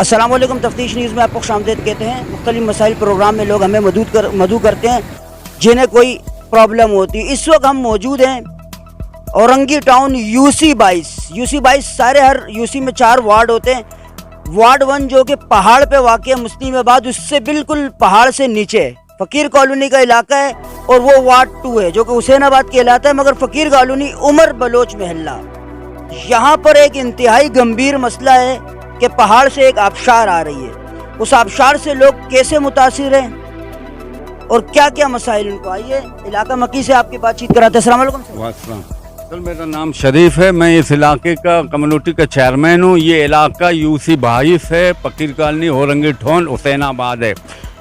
السلام علیکم، تفتیش نیوز میں آپ کو خوشامدید کہتے ہیں۔ مختلف مسائل پروگرام میں لوگ ہمیں مدعو کرتے ہیں جنہیں کوئی پرابلم ہوتی ہے۔ اس وقت ہم موجود ہیں اورنگی ٹاؤن UC 22 سارے ہر UC میں 4 وارڈ ہوتے ہیں۔ وارڈ 1 جو کہ پہاڑ پہ واقع ہے مسلم آباد، اس سے بالکل پہاڑ سے نیچے ہے، فقیر کالونی کا علاقہ ہے، اور وہ وارڈ 2 ہے جو کہ حسین آباد کہلاتا ہے، مگر فقیر کالونی عمر بلوچ محلہ۔ یہاں پر ایک انتہائی گمبھیر مسئلہ ہے کہ پہاڑ سے ایک آبشار آ رہی ہے۔ اس آبشار سے لوگ کیسے متاثر ہیں اور کیا کیا مسائل ان کو، آئیے علاقہ مکی سے آپ کی بات چیت کراتے ہیں۔ السلام علیکم سر۔ سر میرا نام شریف ہے، میں اس علاقے کا کمیونٹی کا چیئرمین ہوں۔ یہ علاقہ UC 22 ہے، فقیر کالونی اورنگی ٹاؤن حسین آباد ہے۔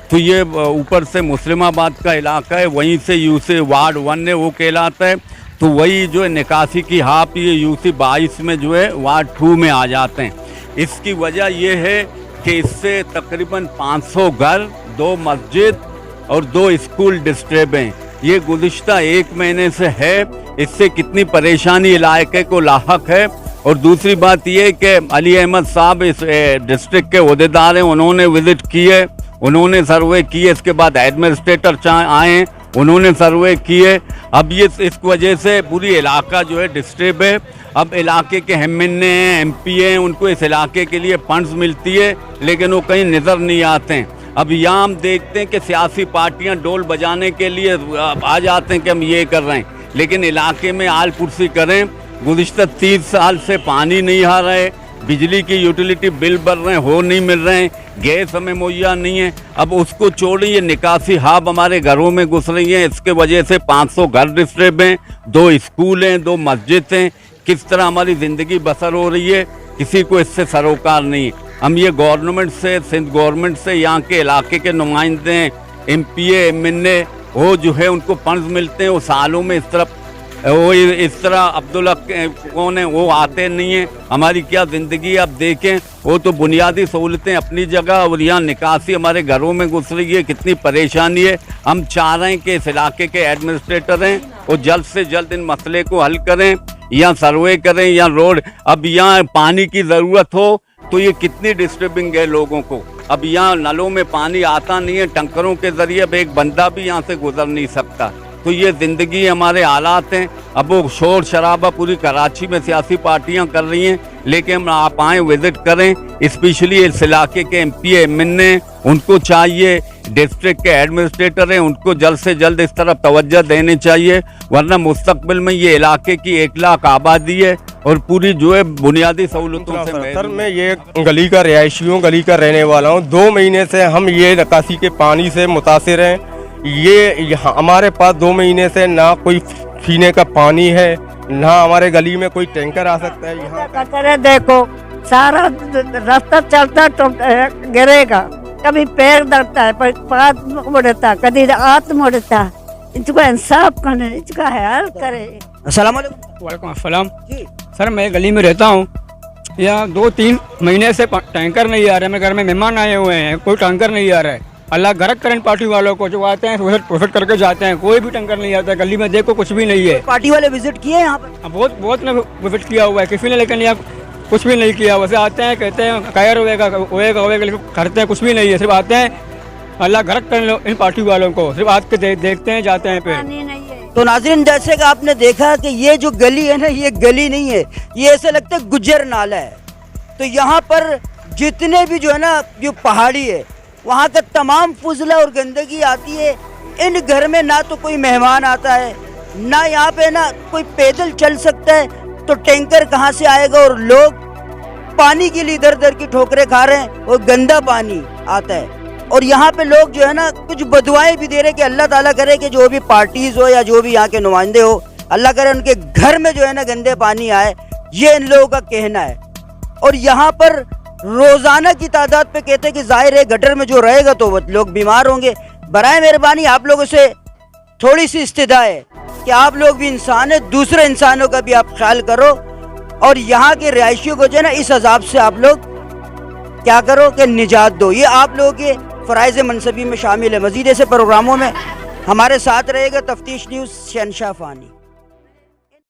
تو یہ اوپر سے مسلم آباد کا علاقہ ہے، وہیں سے UC وارڈ 1 ہے وہ کہلاتا ہے۔ تو وہی جو ہے نکاسی کی ہاپ یہ UC 22 میں جو ہے وارڈ 2 میں آ جاتے ہیں۔ اس کی وجہ یہ ہے کہ اس سے تقریباً 500 گھر، 2 مسجد اور 2 اسکول ڈسٹرب ہیں۔ یہ گزشتہ 1 مہینے سے ہے۔ اس سے کتنی پریشانی علاقے کو لاحق ہے۔ اور دوسری بات یہ کہ علی احمد صاحب اس ڈسٹرکٹ کے عہدیدار ہیں، انہوں نے وزٹ کیے، انہوں نے سروے کیے، اس کے بعد ایڈمنسٹریٹر آئے، انہوں نے سروے کیے۔ اب یہ اس وجہ سے پوری علاقہ جو ہے ڈسٹرب ہے۔ اب علاقے کے MNA ہیں، MP ہیں، ان کو اس علاقے کے لیے فنڈز ملتی ہے لیکن وہ کہیں نظر نہیں آتے ہیں۔ اب یہاں ہم دیکھتے ہیں کہ سیاسی پارٹیاں ڈول بجانے کے لیے آ جاتے ہیں کہ ہم یہ کر رہے ہیں، لیکن علاقے میں آل پرسی کریں۔ گزشتہ 30 سال سے پانی نہیں آ رہا ہے، بجلی کی یوٹیلیٹی بل بھر رہے ہیں، ہو نہیں مل رہے ہیں، گیس ہمیں مہیا نہیں ہے۔ اب اس کو چھوڑیں، یہ نکاسی ہاب ہمارے گھروں میں گھس رہی ہیں، اس کے وجہ سے 500 گھر ڈسٹرب ہیں، 2 اسکول ہیں، 2 مسجد ہیں۔ کس طرح ہماری زندگی بسر ہو رہی ہے کسی کو اس سے سروکار نہیں۔ ہم یہ گورنمنٹ سے، سندھ گورنمنٹ سے، یہاں کے علاقے کے نمائندے ہیں، MPA MNA، وہ جو ہے ان کو فنڈز ملتے ہیں، وہ سالوں میں اس طرح عبداللہ کون ہیں وہ آتے نہیں ہیں۔ ہماری کیا زندگی آپ دیکھیں، وہ تو بنیادی سہولتیں اپنی جگہ، اور یہاں نکاسی ہمارے گھروں میں گھس رہی ہے، کتنی پریشانی ہے۔ ہم چاہ رہے ہیں کہ اس علاقے کے ایڈمنسٹریٹر ہیں وہ جلد سے جلد ان مسئلے کو حل کریں، یا سروے کریں یا روڈ۔ اب یہاں پانی کی ضرورت ہو تو یہ کتنی ڈسٹربنگ ہے لوگوں کو۔ اب یہاں نلوں میں پانی آتا نہیں ہے، ٹنکروں کے ذریعے اب ایک بندہ بھی یہاں سے گزر نہیں سکتا۔ تو یہ زندگی ہمارے حالات ہیں۔ اب وہ شور شرابہ پوری کراچی میں سیاسی پارٹیاں کر رہی ہیں، لیکن آپ آئیں وزٹ کریں، اسپیشلی اس علاقے کے MPA MNA، ان کو چاہیے، ڈسٹرکٹ کے ایڈمنسٹریٹر ہیں، ان کو جلد سے جلد اس طرف توجہ دینے چاہیے، ورنہ مستقبل میں یہ علاقے کی 1 لاکھ آبادی ہے اور پوری جو ہے بنیادی سہولتوں سے سر میں یہ گلی کا رہائشی ہوں، گلی کا رہنے والا ہوں۔ 2 مہینے سے ہم یہ نکاسی کے پانی سے متاثر ہیں۔ یہ ہمارے پاس 2 مہینے سے نہ کوئی پینے کا پانی ہے، نہ ہمارے گلی میں کوئی ٹینکر آ سکتا ہے۔ یہاں کچرے دیکھو، سارا راستہ چلتا تو گرے گا، کبھی پیر درتا ہے، پات مڑتا، کبھی ہاتھ مڑتا۔ اس کو انصاف کرے، اس کا حل کرے۔ السلام علیکم۔ وعلیکم السلام۔ جی سر میں گلی میں رہتا ہوں، یہاں 2-3 مہینے سے ٹینکر نہیں آ رہا ہے۔ میرے گھر میں مہمان آئے ہوئے ہیں، کوئی ٹینکر نہیں آ رہا ہے۔ اللہ گرک کریں پارٹی والوں کو، جو آتے ہیں وزٹ کر کے جاتے ہیں، کوئی بھی ٹینکر نہیں آتا ہے۔ گلی میں دیکھو کچھ بھی نہیں ہے۔ پارٹی والے وزٹ کیے یہاں پر؟ بہت نے وزٹ کیا ہوا ہے، کسی نے لیکن یہاں کچھ بھی نہیں کیا۔ ویسے آتے ہیں، کہتے ہیں خیر ہوئے گا لیکن کرتے ہیں کچھ بھی نہیں ہے۔ صرف آتے ہیں، اللہ گرک کریں ان پارٹی والوں کو، صرف آج کے دیکھتے ہیں، جاتے ہیں پھر۔ تو ناظرین، جیسے کہ آپ نے دیکھا کہ یہ جو گلی ہے نا، یہ گلی نہیں ہے، یہ ایسے لگتا ہے گجر نالہ ہے۔ تو یہاں پر جتنے بھی جو ہے نا جو پہاڑی ہے، وہاں کا تمام فضلہ اور گندگی آتی ہے۔ ان گھر میں نہ تو کوئی مہمان آتا ہے، نہ یہاں پہ نا کوئی پیدل چل سکتا ہے، تو ٹینکر کہاں سے آئے گا؟ اور لوگ پانی کے لیے در در کی ٹھوکریں کھا رہے ہیں، اور گندا پانی آتا ہے۔ اور یہاں پہ لوگ جو ہے نا کچھ بدوائیں بھی دے رہے کہ اللہ تعالیٰ کرے کہ جو بھی پارٹیز ہو یا جو بھی یہاں کے نمائندے ہو، اللہ کرے ان کے گھر میں جو ہے نا گندے پانی آئے، یہ ان لوگوں کا کہنا ہے۔ اور یہاں پر روزانہ کی تعداد پہ کہتے ہیں کہ ظاہر ہے گٹر میں جو رہے گا تو وہ لوگ بیمار ہوں گے۔ برائے مہربانی آپ لوگوں سے تھوڑی سی استدعا ہے کہ آپ لوگ بھی انسان ہیں، دوسرے انسانوں کا بھی آپ خیال کرو، اور یہاں کے رہائشیوں کو جو ہے نا اس عذاب سے آپ لوگ کیا کرو کہ نجات دو۔ یہ آپ لوگوں کے فرائض منصبی میں شامل ہے۔ مزید ایسے پروگراموں میں ہمارے ساتھ رہے گا۔ تفتیش نیوز، شہنشاہ فانی۔